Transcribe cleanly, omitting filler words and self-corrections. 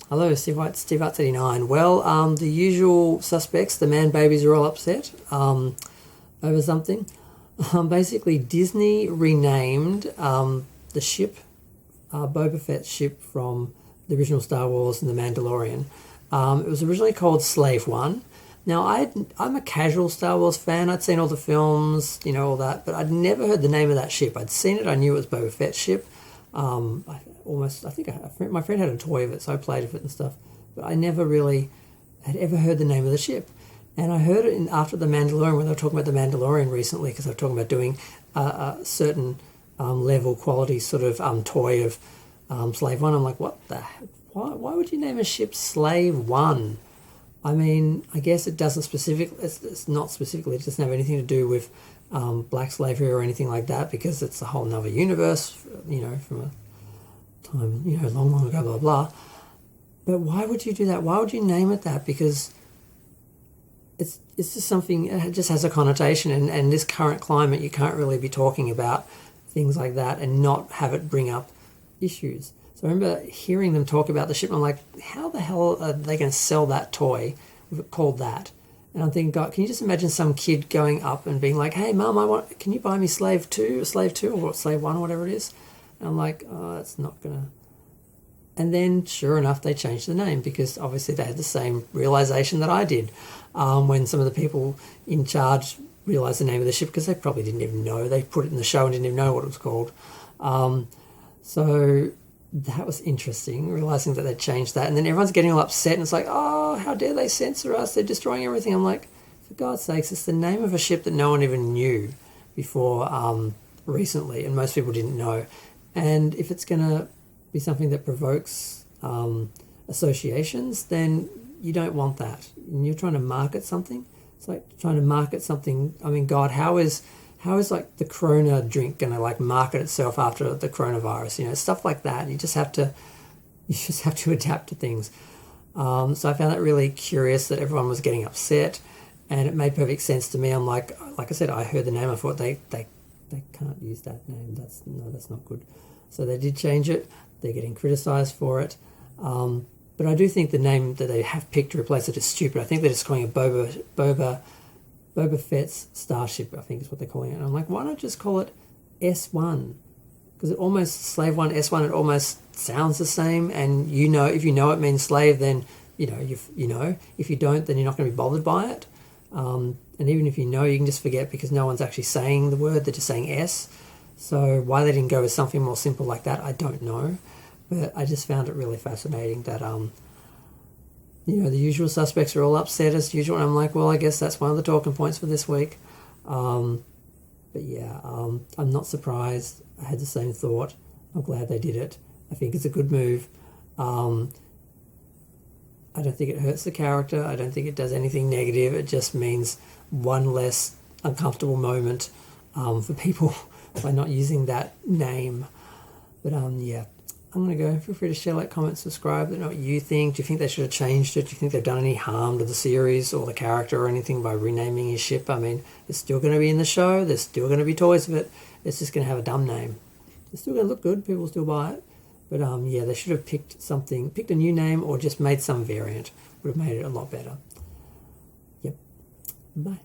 Hello, Steve Arts 89. Well, the usual suspects, the man babies are all upset over something. Basically, Disney renamed the ship, Boba Fett's ship from the original Star Wars and The Mandalorian. It was originally called Slave One. Now, I'm a casual Star Wars fan. I'd seen all the films, all that, but I'd never heard the name of that ship. I'd seen it. I knew it was Boba Fett's ship. My friend had a toy of it, so I played with it and stuff. But I never really had ever heard the name of the ship. And I heard it after The Mandalorian, when they were talking about The Mandalorian recently, because they were talking about doing a certain level quality sort of toy of Slave One. I'm like, what the heck? Why would you name a ship Slave One? I mean, I guess it doesn't it's not specifically, it doesn't have anything to do with black slavery or anything like that, because it's a whole nother universe, from a time, long ago, blah, blah. But why would you do that? Why would you name it that? Because it's just something, it just has a connotation, and in this current climate, you can't really be talking about things like that and not have it bring up issues. So I remember hearing them talk about the ship, and I'm like, how the hell are they going to sell that toy with it called that? And I'm thinking, God, can you just imagine some kid going up and being like, hey, Mum, can you buy me Slave 2, or Slave 1, or whatever it is? And I'm like, oh, that's not going to... And then, sure enough, they changed the name, because obviously they had the same realization that I did when some of the people in charge realized the name of the ship, because they probably didn't even know. They put it in the show and didn't even know what it was called. So that was interesting, realizing that they changed that. And then everyone's getting all upset, and it's like, oh, how dare they censor us? They're destroying everything. I'm like, for God's sakes, it's the name of a ship that no one even knew before recently, and most people didn't know. And if it's going to be something that provokes associations, then you don't want that. And you're trying to market something. It's like trying to market something. I mean, God, how is like the Corona drink going to like market itself after the coronavirus? Stuff like that. You just have to adapt to things. So I found that really curious that everyone was getting upset, and it made perfect sense to me. I'm like I said, I heard the name. I thought they can't use that name. That's not good. So they did change it. They're getting criticised for it. But I do think the name that they have picked to replace it is stupid. I think they're just calling it Boba Fett's Starship, I think is what they're calling it. And I'm like, why not just call it S1? Because it almost, Slave 1, S1, it almost sounds the same. And if you know it means slave, then you know. If you don't, then you're not going to be bothered by it. And even if you know, you can just forget, because no one's actually saying the word, they're just saying S. So why they didn't go with something more simple like that, I don't know. But I just found it really fascinating that, the usual suspects are all upset as usual. And I'm like, well, I guess that's one of the talking points for this week. But yeah, I'm not surprised. I had the same thought. I'm glad they did it. I think it's a good move. I don't think it hurts the character. I don't think it does anything negative. It just means one less uncomfortable moment for people by not using that name. But yeah, I'm going to go. Feel free to share, like, comment, subscribe. Let me know what you think. Do you think they should have changed it? Do you think they've done any harm to the series or the character or anything by renaming his ship? I mean, it's still going to be in the show. There's still going to be toys of it. It's just going to have a dumb name. It's still going to look good. People will still buy it. But yeah, they should have picked a new name, or just made some variant. Would have made it a lot better. Yep. Bye.